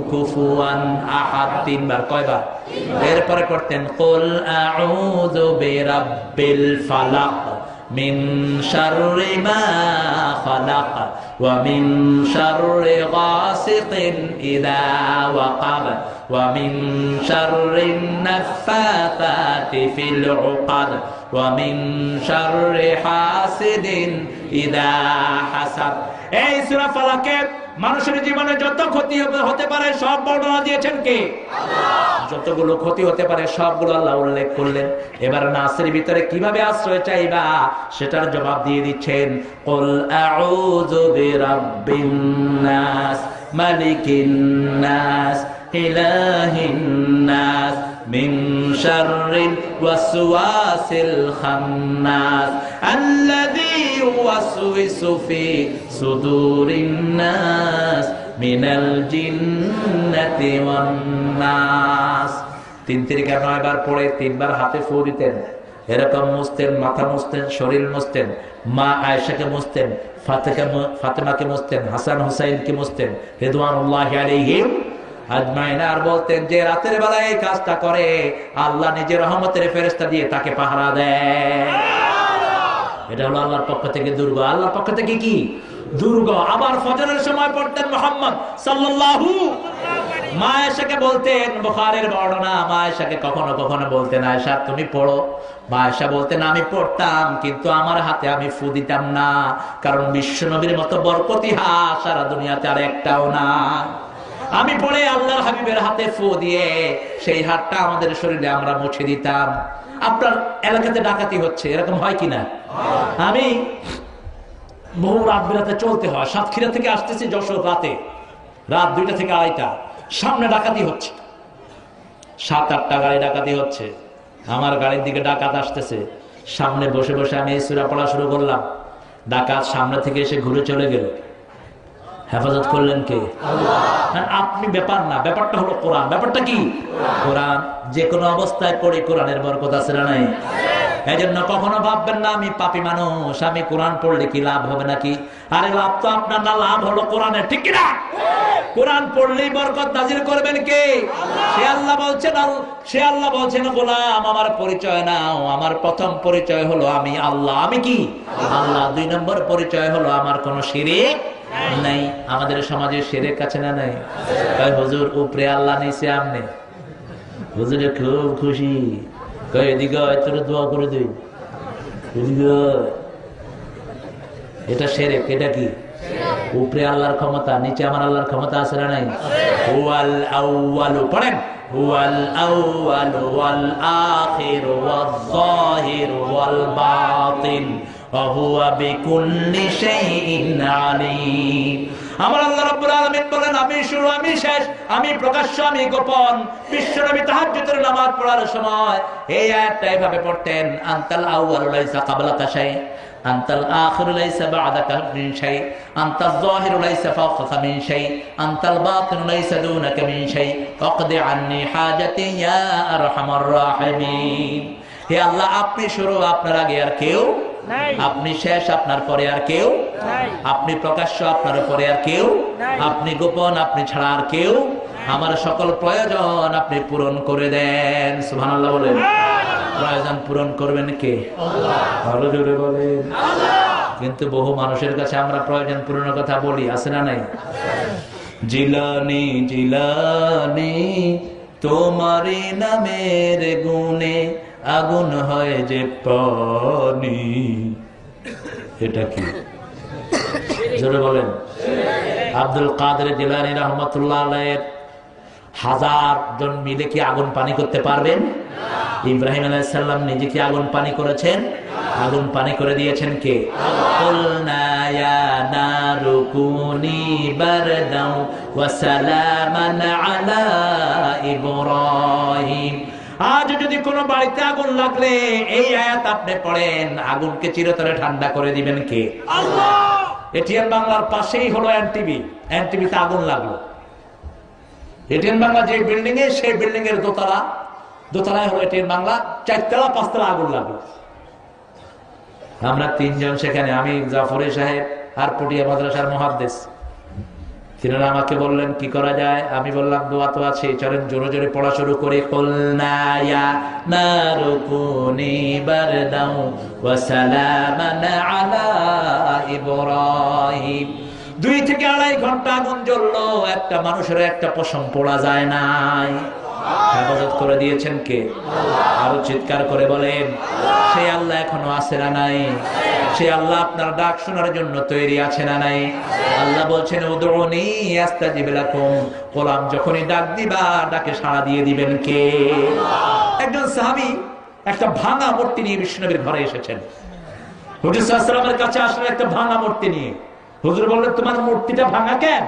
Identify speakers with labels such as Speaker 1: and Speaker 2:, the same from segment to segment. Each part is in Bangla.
Speaker 1: কুফুয়ান আহাদ, তিনবার। কয়বার? এরপরে করতেন কুল আউযু বিরাব্বিল ফালাক মিন শাররি মা খালাক ওয়া মিন শাররি গাসিকিন ইযা ওয়াকাব ওয়া মিন শাররিন নাফাসাতি ফিল উকাদ ওয়া মিন শাররি হাসিদিন ইযা হাসাদ। এই সূরা ফালাকের মানুষের জীবনে যত ক্ষতি হতে পারে সব বর্ণনা দিয়েছেন কে? আল্লাহ। যতগুলো ক্ষতি হতে পারে সবগুলো আল্লাহ উল্লেখ করলেন। এবার নাসের ভিতরে কিভাবে আশ্রয় চাইবা সেটার জবাব দিয়ে দিচ্ছেন। কুল আউযু বিরাব্বিন নাস মালিকিন নাস ইলাহিন নাস মিন শাররিল ওয়াসওয়াসিল খান্নাস আল্লাযী ইউওয়াসওয়িসু ফি সুদুরিন নাস মিনাল জিন্নাতি ওয়ান নাস। 3 থেকে 9 বার পড়ে 3 বার হাতে ফু দিতেন, এরকম মুছতেন, মাথা মুছতেন, শরীর মুছতেন, মা আয়েশাকে মুছতেন, ফাতেমাকে মুছতেন, হাসান হুসাইনকে মুছতেন রিদওয়ানুল্লাহি আলাইহিম আজমাইন। আর বলতেন যে রাতের বেলায় এই কাজটা করে আল্লাহ নিজের রহমতের ফেরেশতা দিয়ে তাকে পাহারা দেয়। এটা হলো আল্লাহর পক্ষ থেকে দুর্গ। আল্লাহর পক্ষ থেকে কি দুর্গ। আবার ফজরের সময় পড়তেন মুহাম্মদ সাল্লাল্লাহু মা আয়েশাকে বলতেন, বুখারীর বর্ণনা, মা আয়েশাকে কখনো কখনো বলতেন আয়েশা তুমি পড়ো। মা আয়েশা বলতেন আমি পড়তাম কিন্তু আমার হাতে আমি ফু দিতাম না, কারণ বিশ্বনবীর মতো বরকতি হাত সারা দুনিয়াতে আর একটাও না। আমি পড়ে আল্লাহর হাবিবের হাতে ফু দিয়ে সেই হাতটা আমাদের শরীরে আমরা মুছে দিতাম। আপনার এলাকাতে ডাকাতি হচ্ছে, এরকম হয় কিনা? আমি বহু রাত বেরাতে চলতে হয়, সাতক্ষীরা থেকে আসতেছি যশোর রাতে, রাত 2টা থেকে 2:30, সামনে ডাকাতি হচ্ছে, 7-8টা গাড়ি ডাকাতি হচ্ছে। আমার গাড়ির দিকে ডাকাত আসতেছে, সামনে বসে বসে আমি এই সূরা পড়া শুরু করলাম। ডাকাত সামনে থেকে এসে ঘুরে চলে গেল। হেফাজত করলেন কে? আল্লাহ। আপনি ব্যাপার না, ব্যাপারটা হলো কোরআন। ব্যাপারটা কি? কোরআন। যে কোনো অবস্থায় পড়ি কোরআনের বরকত আছে না নাই? এই জন্য কখনো ভাববেন না আমি পাপী মানুষ, আমি কোরআন পড়লে কি লাভ হবে নাকি। আরে লাভ তো আপনার না, লাভ হলো কোরআনের, ঠিক কিনা? কোরআন পড়লেই বরকত নাজিল করবেন কে? সে আল্লাহ বলছেন, সে আল্লাহ বলছেন গোলাম আমার পরিচয় নাও, আমার প্রথম পরিচয় হলো আমি আল্লাহ। আমি কি? আল্লাহ। 2 নম্বর পরিচয় হলো আমার কোনো শিরক নাই। আমাদের সমাজে শিরক আছে না নাই? কয় হুজুর উপরে আল্লাহ নিচে আমনে। হুজুরে খুব খুশি, কয় এদিকে তোর দোয়া করে দিই, এদিকে। এটা শিরক। এটা কি? উপরে আল্লাহর ক্ষমতা, নিচে আমার আল্লাহর ক্ষমতা আছে না নাই? হুয়াল আউয়ালু, পড়েন, হুয়াল আউয়ালু ওয়াল আখিরু ওয়াজ যাহিরু ওয়াল বাতিন ওয়া হুয়া বিকুল্লি শাইইন আলীম। আমার আল্লাহ রাব্বুল আলামিন বলেন আমি শুরু, আমি শেষ, আমি প্রকাশ্য, আমি গোপন। বিশ্বনবী তাহাজ্জুদের নামাজ পড়ার সময় এই আয়াতটা এভাবে পড়তেন, আনতাল আউয়ালু লাইসা ক্বাবলাকা শাই, আনতাল আখিরু লাইসা বা'দাকা মিন শাই, আনতাল যাহিরু লাইসা ফাওকাকা মিন শাই, আনতাল বাতিনু লাইসা দুনাকা মিন শাই, ফাকদি আন্নি হাজাতি ইয়া আরহামার রাহিমিন। হে আল্লাহ আপনি শুরু, আপনার আগে আর কেউ নাই, আপনি শেষ, আপনার পরে আর কেউ নাই, আপনি প্রকাশ্য, আপনার পরে আর কেউ নাই, আপনি গোপন, আপনি ছাড়া আর কেউ। আমার সকল প্রয়োজন আপনি পূরণ করে দেন। সুবহানাল্লাহ বলেন। প্রয়োজন পূরণ করবেন কে? আল্লাহ। আরো জোরে বলেন আল্লাহ। কিন্তু বহু মানুষের কাছে আমরা প্রয়োজন পূরণের কথা বলি, আছে না নাই? জিলানি জিলানি তোমারি নামের গুণে আগুন হয় যে পানি। এটা কি? জোরে বলেন। আব্দুল কাদের জিলানী রাহমাতুল্লাহ আলাইহির 1000 জন মিলে কি আগুন পানি করতে পারবেন? ইব্রাহিম আলাইহিস সালাম নিজে কি আগুন পানি করেছেন? আগুন পানি করে দিয়েছেন কে? কুলনা ইয়া নারু কুনি বারদাও ওয়া সালামান আলা ইব্রাহিম। আজ যদি কোনো বাড়িতে আগুন লাগলে এই আয়াত আপনি পড়েন, আগুনকে চিরতরে ঠান্ডা করে দিবেন কে? আল্লাহ। এটিএন বাংলার পাশেই হলো এনটিভি, এনটিভিতে আগুন লাগলো। এটিএন বাংলা যে বিল্ডিং এ, সেই বিল্ডিং এর দোতলায় হলো এটিএন বাংলা, 4তলা 5তলা আগুন লাগলো। আমরা 3 জন সেখানে, আমি জাফরি সাহেব আর পটিয়া মাদ্রাসার মুহাদ্দিস, তিনারা আমাকে বললেন কি করা যায়। আমি বললাম দোয়া তো আছে, চলেন জোরে জোরে পড়া শুরু করে। কুলনা ইয়া নারু কুনি বারদাও ওয়া সালামান আলা ইব্রাহিম। 2 থেকে 2.5 ঘন্টা আগুন জ্বললো, একটা মানুষের একটা পশম পোড়া যায় নাই। হেফাজত করে দিয়েছেন কে? আরো চিৎকার করে বলেন, সেই আল্লাহ এখনো আছে না নাই? সেই আল্লাহ আপনার ডাক শোনার জন্য তৈরি আছে না নাই? আল্লাহ বলছেন উদউনি আস্তাজিব লাকুম, গোলাম যখনই ডাক দিবা ডাকে সাড়া দিয়ে দিবেন কে? একজন সাহাবী একটা ভাঙা মূর্তি নিয়ে বিষ্ণুনবীর ঘরে এসেছেন। হুজুর সাল্লাল্লাহু আলাইহি ওয়াসাল্লামের কাছে আসলে একটা ভাঙা মূর্তি নিয়ে। হুজুর বললেন তোমার মূর্তিটা ভাঙা কেন?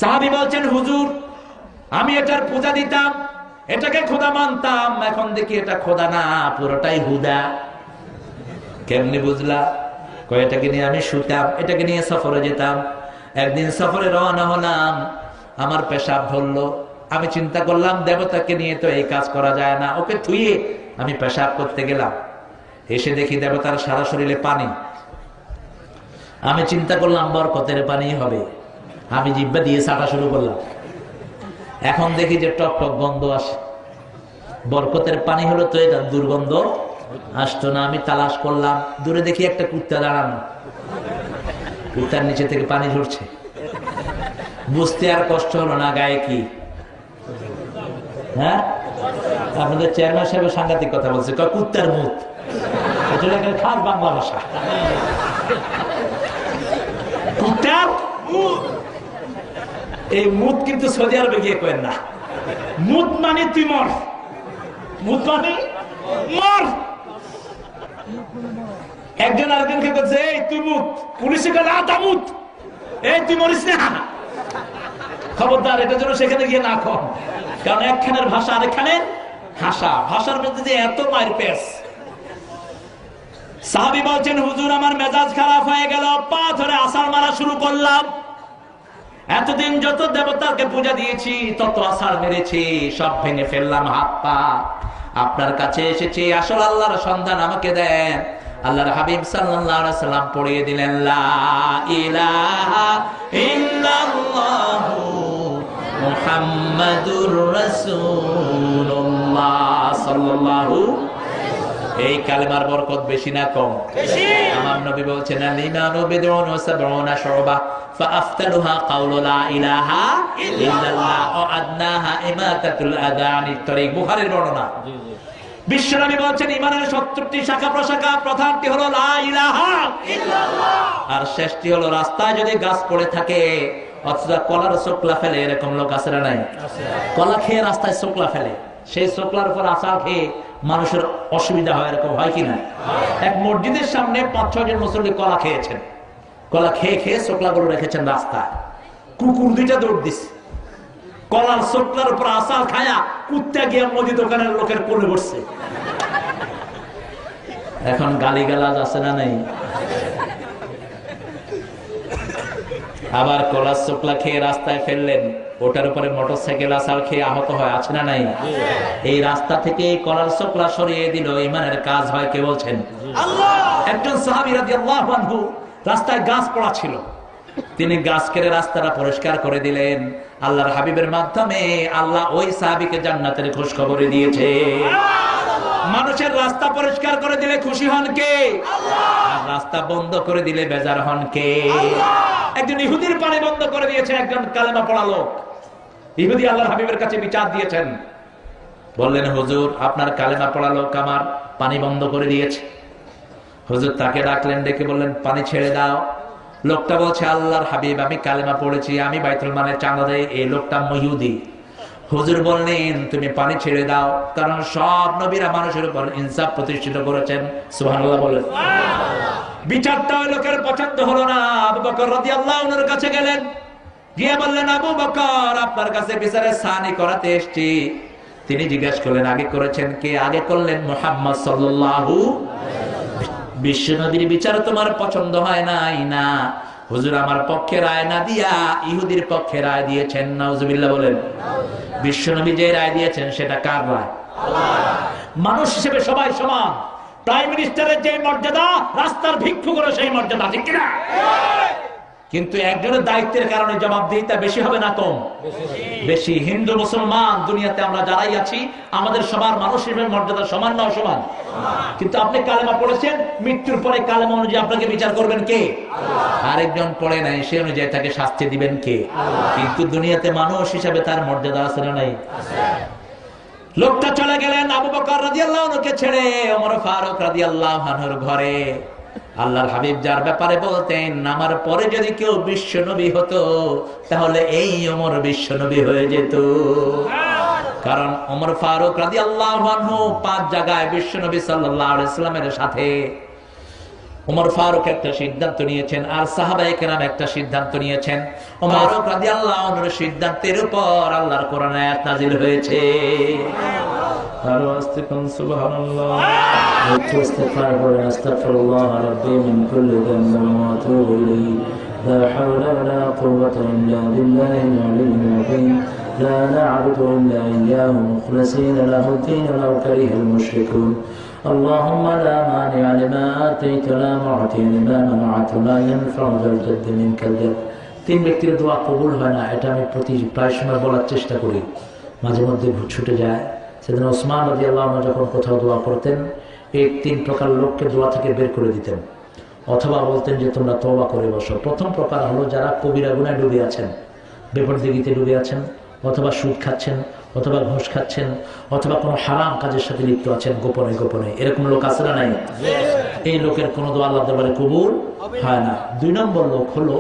Speaker 1: সাহাবী বলছেন হুজুর আমি এটার পূজা দিতাম, এটাকে খোদা মানতাম, এখন দেখি এটা খোদা না, পুরোটাই হুদা। কেমনি বুঝলা? কয় এটাকে নিয়ে আমি শুতাম, এটাকে নিয়ে সফরে যেতাম। একদিন সফরে রওনা হলাম, আমার পেশাব ধরলো। আমি চিন্তা করলাম দেবতাকে নিয়ে তো এই কাজ করা যায় না, ওকে থুয়ে আমি পেশাব করতে গেলাম। এসে দেখি দেবতার সারা শরীরে পানি। আমি চিন্তা করলাম বরকতের পানি হবে, আমি জিহ্বা দিয়ে ছাটা শুরু করলাম। এখন দেখি যে টক টক গন্ধ আসে। বরকতের পানি হলো তো এটা দুর্গন্ধ আসতো না। আমি তালাশ করলাম, দূরে দেখি একটা কুত্তা দাঁড়ানো, কুত্তার নিচে থেকে পানি ঝরছে। বুঝতে আর কষ্ট হলো না গায়ে কি। হ্যাঁ, আপনাদের চেয়ারম্যান সাহেব সাংঘাতিক কথা বলছে, কুত্তার মুত। এটা খাস বাংলা ভাষা, কুত্তার মুত। এই মুত কিন্তু সৌদি আরবে গিয়ে করেন না। মুত মানে তুই মর, মুত মানে মর। একজন আরেকজনকে বলছে এই তুই মুত, পুলিশে গেলে আতা মুত, এই তুই মরিস না। খবরদার এটার জন্য সেখানে গিয়ে না কর, কারণ একখানের ভাষা আরেকখানের ভাষা, ভাষার মধ্যে যে এত মার পেস। সাহাবী বলছেন হুজুর আমার মেজাজ খারাপ হয়ে গেল, পা ধরে আছাড় মারা শুরু করলাম। এতদিন যত দেবতাকে পূজা দিয়েছি তত আছাড় মেরেছি, সব ভেঙে ফেললাম হাত পা। আপনার কাছে এসেছি, আসল আল্লাহর সন্ধান আমাকে দেন। আল্লাহর হাবিব সাল্লাল্লাহু আলাইহি সাল্লাম পড়িয়ে দিলেন লা ইলাহা ইল্লাল্লাহু মুহাম্মাদুর রাসূলুল্লাহ সাল্লাল্লাহু। এই কালেমার বরকত বেশি না কম? বেশি। আমার নবী বলছেন আল-ঈমানু বিদউন ওয়া সাবউনা শুবা ফাআফতালুহা কাউলু লা ইলাহা ইল্লাল্লাহ ওয়া আদনাহা ইমাতাতুল আযা আনিত তরিক। বুখারীর বর্ণনা। বিশ্বনবী বলছেন ঈমানের 70টি শাখা প্রশাখা, প্রধানটি হলো লা ইলাহা ইল্লাল্লাহ, আর শেষটি হলো রাস্তায় যদি গাছ পড়ে থাকে অথচ কলার চোকলা ফেলে, এরকম লোক আছে না নাই? কলা খেয়ে রাস্তায় চোকলা ফেলে, সেই চোকলার উপর আছাড় খেয়ে মানুষের অসুবিধা হয়, এরকম হয় কিনা? এক মসজিদের সামনে 5-6 জন মুসল্লি কলা খেয়েছেন, কলা খেয়ে খেয়ে চোকলাগুলো রেখেছেন রাস্তায়। কুকুর 2টা দৌড় দিচ্ছে, কলার চোকলার উপর আছাড় খায়া কুত্তা গিয়ে মুদি দোকানের লোকের কোলে বসছে। এখন গালিগালাজ আছে না নাই? আবার কলার চোকলা খেয়ে রাস্তায় ফেললেন, ওটার উপরে মোটরসাইকেল আছাড় খেয়ে আহত হয়, আছে না নাই? এই রাস্তা থেকে কলার চোকলা সরিয়ে দিল, ঈমানের কাজ হয় কে বলছেন? আল্লাহ। একজন সাহাবী রাদিয়াল্লাহু আনহু, রাস্তায় গাছ পড়া ছিল, তিনি গাছ কেটে রাস্তাটা পরিষ্কার করে দিলেন। আল্লাহর হাবিবের মাধ্যমে আল্লাহ ওই সাহাবীকে জান্নাতের খুশখবরি দিয়েছে। মানুষের রাস্তা পরিষ্কার করে দিলে খুশি হন কে? আল্লাহ। আর রাস্তা বন্ধ করে দিলে বেজার হন কে? আল্লাহ। একজন ইহুদির পানি বন্ধ করে দিয়েছে একজন কালেমা পড়া লোক। ইহুদি আল্লাহর হাবিবের কাছে বিচার দিয়েছেন, বললেন হুজুর আপনার কালেমা পড়া লোক আমার পানি বন্ধ করে দিয়েছে। হুজুর তাকে ডাকলেন, ডেকে বললেন পানি ছেড়ে দাও। লোকটা বলছে আল্লাহর হাবিব আমি কালেমা পড়েছি, আমি বাইতুল মালের চাঁদা দেই, এই লোকটা ইহুদি। হুজুর বললেন তুমি পানি ছেড়ে দাও, কারণ সব নবীরা মানুষের উপর ইনসাফ প্রতিষ্ঠিত করেছেন। সুবহানাল্লাহ বলেন। বিচারটা ওই লোকের পছন্দ হলো না। আবু বকর রাদিয়াল্লাহু আনহুর কাছে গেলেন, গিয়ে বললেন আবু বকর আপনার কাছে বিচারের সানি করাতে এসেছি। তিনি জিজ্ঞাসা করলেন আগে করেছেন কে? আগে করলেন মুহাম্মদ সাল্লাল্লাহু। বিশ্ব নবীর বিচার তোমার পছন্দ হয় নাই? না, হুজুর আমার পক্ষে রায় না দিয়া ইহুদির পক্ষে রায় দিয়েছেন। নাউজুবিল্লাহ বলেন। বিশ্ব নবী যে রায় দিয়েছেন সেটা কার রায়? মানুষ হিসেবে সবাই সমান। প্রাইম মিনিস্টারের যে মর্যাদা রাস্তার ভিক্ষুকেরও সেই মর্যাদা, ঠিক কিনা? কিন্তু একজনের দায়িত্বের কারণে জবাবদিহিতা বেশি হবে না কম? বেশি। হিন্দু মুসলমান দুনিয়াতে আমরা যারাই আছি আমাদের সবার মানসিক মর্যাদা সমান না অসমান? কিন্তু আপনি কালেমা পড়েছেন, মৃত্যুর পরে কালেমা অনুযায়ী আপনাকে বিচার করবেন কে? আরেকজন পড়ে নাই, সে অনুযায়ী তাকে শাস্তি দিবেন কে? কিন্তু দুনিয়াতে মানুষ হিসাবে তার মর্যাদা আছে না নাই? লোকটা চলে গেলেন আবু বকর রাদিয়াল্লাহু আনহুকে ছেড়ে ওমর ফারুক রাদিয়াল্লাহু আনহুর ঘরে। আল্লাহর হাবিব যার ব্যাপারে বলতেন, আমার পরে যদি কেউ বিশ্ব নবী হতো তাহলে এই ওমর বিশ্ব নবী হয়ে যেত। কারণ ওমর ফারুক রাদিয়াল্লাহু আনহু 5 জায়গায় বিশ্ব নবী সাল্লাল্লাহু আলাইহি ওয়াসাল্লামের সাথে ওমর ফারুক একটা সিদ্ধান্ত নিয়েছেন, আর সাহাবায়ে কেরাম একটা সিদ্ধান্ত নিয়েছেন। ওমর ফারুক রাদিয়াল্লাহু আনহুর সিদ্ধান্তের উপর আল্লাহর কোরআন আয়াত নাযিল হয়েছে। আরো আস্তে কোন সুবহানাল্লাহ। ইস্তিগফার করে আস্তাগফিরুল্লাহ রাব্বি মিন কুল্লি যামবিন ওয়া আতুবু ইলাইহি লা হাওলা ওয়া লা কুওয়াতা ইল্লা বিল্লাহিল আলিয়্যিল আযীম লা না'বুদু ইল্লা ইয়্যাহু মুখলিসিনা লাহু-d-দীন ওয়ালাউ কারিহাল মুশরিকুন اللهم لا مانع لما آتيت ولا معطي لما منعت ولا ينفع ذا الجد منك الجد। 3 ব্যক্তির দোয়া কবুল হয় না, এটা আমি প্রায় সময় বলার চেষ্টা করি, মাঝে মধ্যে ছুটে যায়। সেদিন ওসমান রাদিয়াল্লাহু আনহু যখন কোথাও দোয়া করতেন, এই 3 প্রকার লোককে দোয়া থেকে বের করে দিতেন, অথবা বলতেন যে তোমরা তওবা করে বসো। প্রথম প্রকার হলো যারা কবিরা গুনাহে ডুবে আছেন, বেপরদিগিতে ডুবে আছেন, অথবা সুদ খাচ্ছেন, অথবা ঘুষ খাচ্ছেন, অথবা কোনো হারাম কাজের সাথে লিপ্ত আছেন গোপনে গোপনে। এরকম লোক আছে না নাই? এই লোকের কোনো দোয়া আল্লাহর দরবারে কবুল হয় না। 2 নম্বর লোক হলো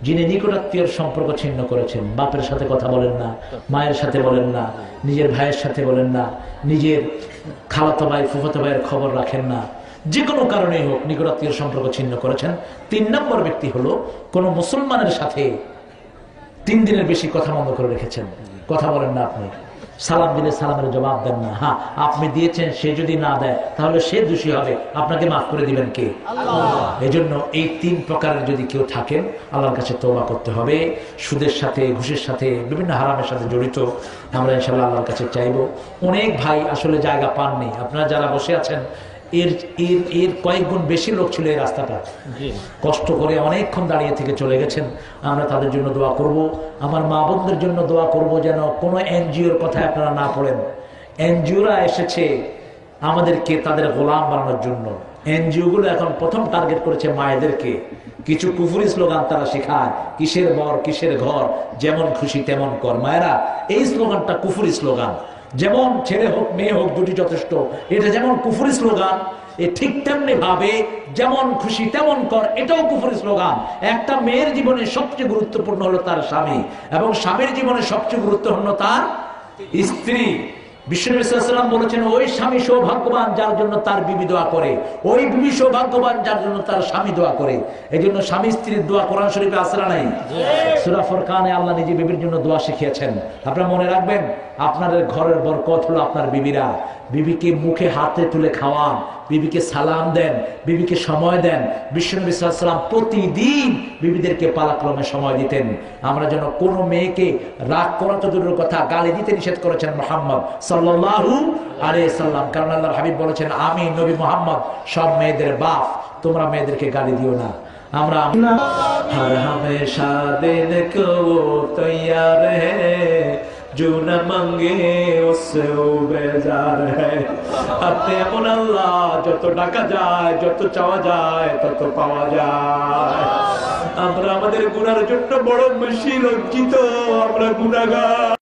Speaker 1: যিনি নিকটাত্মীয়ের সম্পর্ক ছিন্ন করেছেন, বাপের সাথে কথা বলেন না, মায়ের সাথে বলেন না, নিজের ভাইয়ের সাথে বলেন না, নিজের খালাতো ভাই ফুফাতো ভাইয়ের খবর রাখেন না, যে কোনো কারণেই হোক নিকটাত্মীয়ের সম্পর্ক ছিন্ন করেছেন। 3 নম্বর ব্যক্তি হলো কোন মুসলমানের সাথে 3 দিনের বেশি কথা বন্ধ করে রেখেছেন, কথা বলেন না, আপনি সালাম দিলে সালামের জবাব দেন না। হ্যাঁ, আপনি দিয়েছেন, সে যদি না দেয় তাহলে সে দোষী হবে, আপনাকে মাফ করে দিবেন কে? আল্লাহ। এজন্য এই 3 প্রকারের যদি কেউ থাকেন আল্লাহর কাছে তওবা করতে হবে। সুদের সাথে, ঘুষের সাথে, বিভিন্ন হারামের সাথে জড়িত আমরা ইনশাআল্লাহ আল্লাহর কাছে চাইবো। অনেক ভাই আসলে জায়গা পাননি, আপনারা যারা বসে আছেন এর কয়েক গুণ বেশি লোক ছিল এই রাস্তাটা, কষ্ট করে অনেকক্ষণ দাঁড়িয়ে থেকে চলে গেছেন। আমরা তাদের জন্য দোয়া করব, আমার মা বোনদের জন্য দোয়া করব, যেন কোনো এনজিওর কথায় আপনারা না পড়েন। এনজিওরা এসেছে আমাদেরকে তাদের গোলাম বানানোর জন্য। এনজিও গুলো এখন প্রথম টার্গেট করেছে মায়েদেরকে। কিছু কুফরি স্লোগান তারা শেখায়, কিসের বর কিসের ঘর, যেমন খুশি তেমন কর। মায়েরা, এই স্লোগানটা কুফরি স্লোগান। যেমন ছেলে হোক মেয়ে হোক দুটি যথেষ্ট, এটা যেমন কুফরি স্লোগান, এ ঠিক তেমনি ভাবে যেমন খুশি তেমন কর, এটাও কুফরি স্লোগান। একটা মেয়ের জীবনে সবচেয়ে গুরুত্বপূর্ণ হলো তার স্বামী, এবং স্বামীর জীবনে সবচেয়ে গুরুত্বপূর্ণ তার স্ত্রী। বিশ্বনবী সাল্লাল্লাহু আলাইহি ওয়াসাল্লাম বলেছেন, ওই স্বামী সৌভাগ্যবান যার জন্য তার বিবি দোয়া করে, ওই বিবি সৌভাগ্যবান যার জন্য তার স্বামী দোয়া করে। এই জন্য স্বামী স্ত্রীর দোয়া কোরআন শরীফে আছে না নাই? সূরা ফুরকানে আল্লাহ নিজে বিবির জন্য দোয়া শিখিয়েছেন। আপনারা মনে রাখবেন, আপনাদের ঘরের বরকত হলো আপনার বিবিরা। বিবিকে মুখে হাতে তুলে খাওয়ান, বিবিকে সালাম দেন, বিবিকে সময় দেন। বিশ্বনবী সাল্লাল্লাহু আলাইহি ওয়াসাল্লাম প্রতিদিন বিবিদেরকে পালাক্রমে সময় দিতেন। আমরা যেন কোনো মেয়েকে রাগ করা তো দূরের কথা, গালি দিতে নিষেধ করেছেন মুহাম্মদ সাল্লাল্লাহু আলাইহি সাল্লাম। কারণ আল্লাহর হাবিব বলেছেন, আমি নবী মুহাম্মদ সব মেয়েদের বাপ, তোমরা মেয়েদেরকে গালি দিও না। আমরা হর হমেশা দিল কো তৈয়ার হ্যায় जो न मांगे उससे वो बेजार है। আপনি এমন আল্লাহ, যত ডাকা যায়, যত চাওয়া যায়, তত পাওয়া যায়। আমরা আমাদের গুনার জন্য বড় বেশি লজ্জিত, আমরা গুনাহগার।